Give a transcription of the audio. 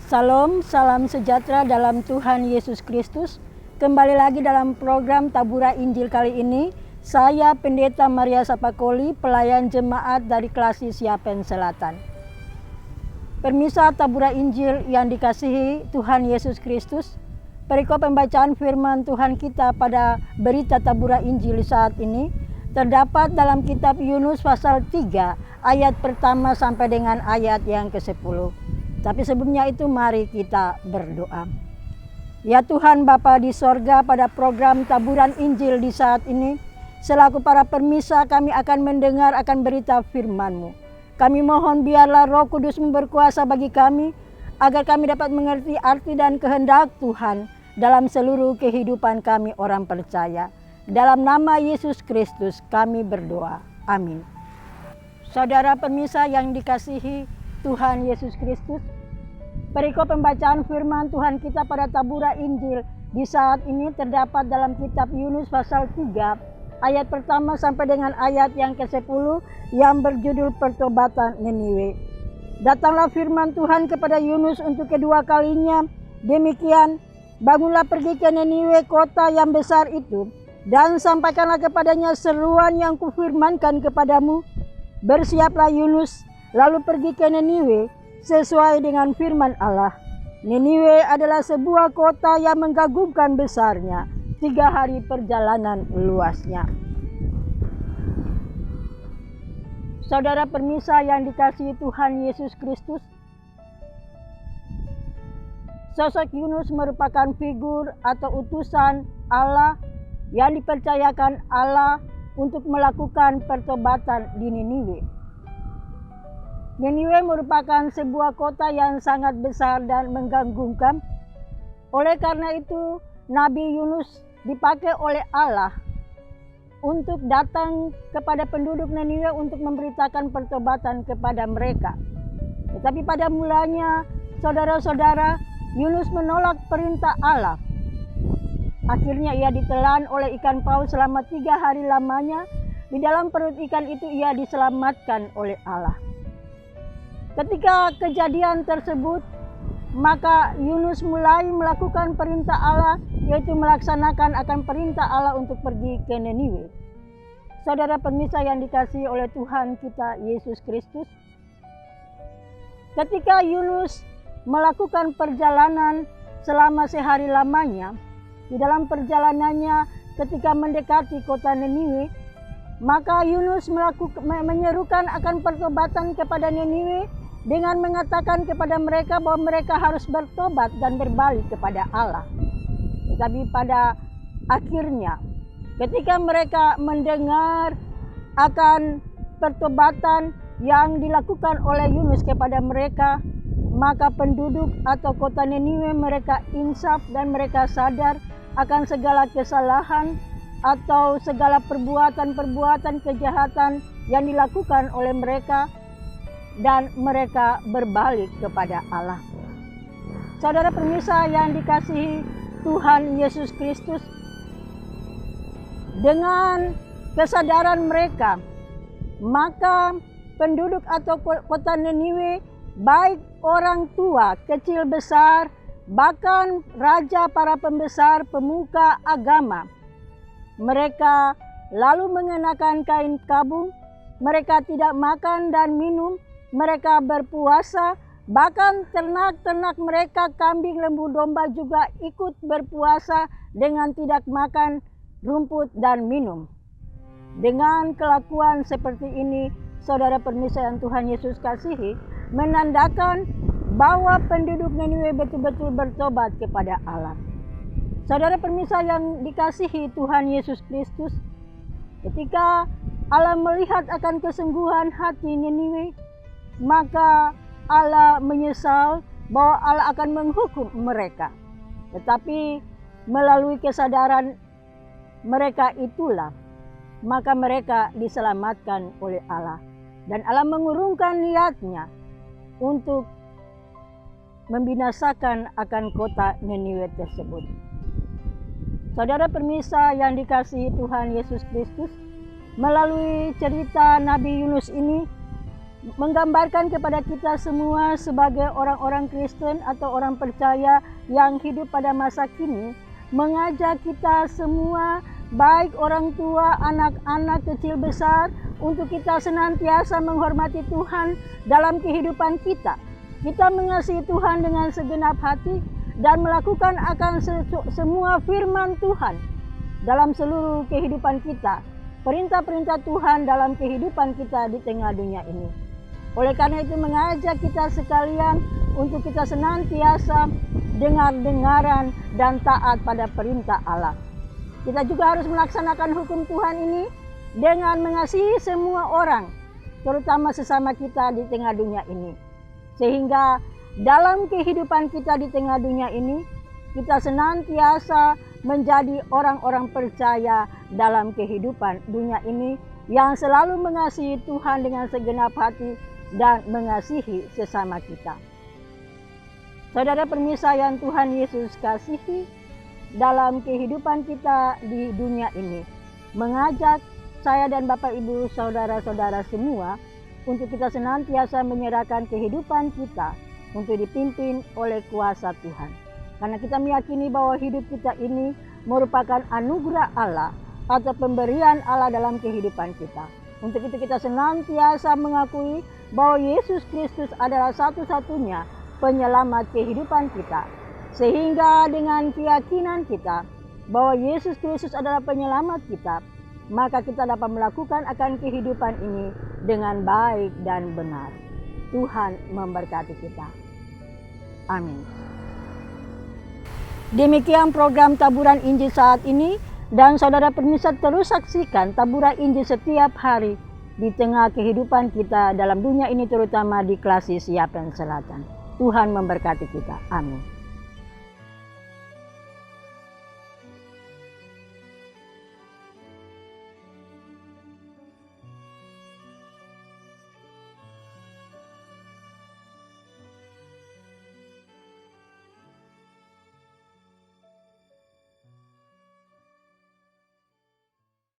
Salam, salam sejahtera dalam Tuhan Yesus Kristus. Kembali lagi dalam program Tabura Injil kali ini. Saya Pendeta Maria Sapakoli, pelayan jemaat dari Klasi Siapen Selatan. Permisa Tabura Injil yang dikasihi Tuhan Yesus Kristus. Perikop pembacaan firman Tuhan kita pada berita Tabura Injil saat ini terdapat dalam kitab Yunus pasal 3 ayat pertama sampai dengan ayat yang ke-10. Tapi sebelumnya itu mari kita berdoa. Ya Tuhan Bapa di sorga, pada program Taburan Injil di saat ini, selaku para permisa kami akan mendengar akan berita firman-Mu. Kami mohon biarlah Roh Kudus-Mu berkuasa bagi kami, agar kami dapat mengerti arti dan kehendak Tuhan dalam seluruh kehidupan kami orang percaya. Dalam nama Yesus Kristus kami berdoa. Amin. Saudara permisa yang dikasihi Tuhan Yesus Kristus, perikop pembacaan firman Tuhan kita pada Tabura Injil di saat ini terdapat dalam kitab Yunus pasal 3 ayat pertama sampai dengan ayat yang ke-10 yang berjudul Pertobatan Niniwe. Datanglah firman Tuhan kepada Yunus untuk kedua kalinya, demikian, bangunlah pergi ke Niniwe, kota yang besar itu, dan sampaikanlah kepadanya seruan yang kufirmankan kepadamu. Bersiaplah Yunus, lalu pergi ke Niniwe sesuai dengan firman Allah. Niniwe adalah sebuah kota yang mengagumkan besarnya, 3 hari perjalanan luasnya. Saudara permisa yang dikasihi Tuhan Yesus Kristus, sosok Yunus merupakan figur atau utusan Allah yang dipercayakan Allah untuk melakukan pertobatan di Niniwe. Niniwe merupakan sebuah kota yang sangat besar dan mengganggukan. Oleh karena itu, Nabi Yunus dipakai oleh Allah untuk datang kepada penduduk Niniwe untuk memberitakan pertobatan kepada mereka. Tetapi pada mulanya, saudara-saudara, Yunus menolak perintah Allah. Akhirnya ia ditelan oleh ikan paus selama 3 hari lamanya. Di dalam perut ikan itu ia diselamatkan oleh Allah. Ketika kejadian tersebut, maka Yunus mulai melakukan perintah Allah, yaitu melaksanakan akan perintah Allah untuk pergi ke Niniwe. Saudara permisa yang dikasihi oleh Tuhan kita Yesus Kristus, ketika Yunus melakukan perjalanan selama sehari lamanya, di dalam perjalanannya ketika mendekati kota Niniwe, maka Yunus menyerukan akan pertobatan kepada Niniwe dengan mengatakan kepada mereka bahwa mereka harus bertobat dan berbalik kepada Allah. Tetapi pada akhirnya, ketika mereka mendengar akan pertobatan yang dilakukan oleh Yunus kepada mereka, maka penduduk atau kota Niniwe mereka insaf dan mereka sadar akan segala kesalahan atau segala perbuatan-perbuatan kejahatan yang dilakukan oleh mereka, dan mereka berbalik kepada Allah. Saudara permisa yang dikasihi Tuhan Yesus Kristus, dengan kesadaran mereka, maka penduduk atau kota Niniwe, baik orang tua, kecil besar, bahkan raja, para pembesar, pemuka agama, mereka lalu mengenakan kain kabung, mereka tidak makan dan minum, mereka berpuasa, bahkan ternak-ternak mereka, kambing, lembu, domba juga ikut berpuasa dengan tidak makan rumput dan minum. Dengan kelakuan seperti ini, saudara permisa yang Tuhan Yesus kasihi, menandakan bahwa penduduk Niniwe betul-betul bertobat kepada Allah. Saudara permisa yang dikasihi Tuhan Yesus Kristus, ketika Allah melihat akan kesungguhan hati Niniwe, maka Allah menyesal bahwa Allah akan menghukum mereka. Tetapi melalui kesadaran mereka itulah, maka mereka diselamatkan oleh Allah. Dan Allah mengurungkan niatnya untuk membinasakan akan kota Niniwe tersebut. Saudara permisa yang dikasihi Tuhan Yesus Kristus, melalui cerita Nabi Yunus ini menggambarkan kepada kita semua sebagai orang-orang Kristen atau orang percaya yang hidup pada masa kini, mengajak kita semua, baik orang tua, anak-anak kecil besar, untuk kita senantiasa menghormati Tuhan dalam kehidupan kita. Kita mengasihi Tuhan dengan segenap hati dan melakukan akan semua firman Tuhan dalam seluruh kehidupan kita. Perintah-perintah Tuhan dalam kehidupan kita di tengah dunia ini. Oleh karena itu mengajak kita sekalian untuk kita senantiasa dengar-dengaran dan taat pada perintah Allah. Kita juga harus melaksanakan hukum Tuhan ini dengan mengasihi semua orang, terutama sesama kita di tengah dunia ini. Sehingga dalam kehidupan kita di tengah dunia ini, kita senantiasa menjadi orang-orang percaya dalam kehidupan dunia ini yang selalu mengasihi Tuhan dengan segenap hati dan mengasihi sesama kita. Saudara permisa yang Tuhan Yesus kasihi, dalam kehidupan kita di dunia ini, mengajak saya dan Bapak Ibu saudara-saudara semua untuk kita senantiasa menyerahkan kehidupan kita untuk dipimpin oleh kuasa Tuhan. Karena kita meyakini bahwa hidup kita ini merupakan anugerah Allah atau pemberian Allah dalam kehidupan kita. Untuk itu kita senantiasa mengakui bahwa Yesus Kristus adalah satu-satunya penyelamat kehidupan kita. Sehingga dengan keyakinan kita bahwa Yesus Kristus adalah penyelamat kita, maka kita dapat melakukan akan kehidupan ini dengan baik dan benar. Tuhan memberkati kita. Amin. Demikian program Taburan Injil saat ini, dan saudara permisa terus saksikan Taburan Injil setiap hari di tengah kehidupan kita dalam dunia ini, terutama di Klasis Yapen Selatan. Tuhan memberkati kita. Amin.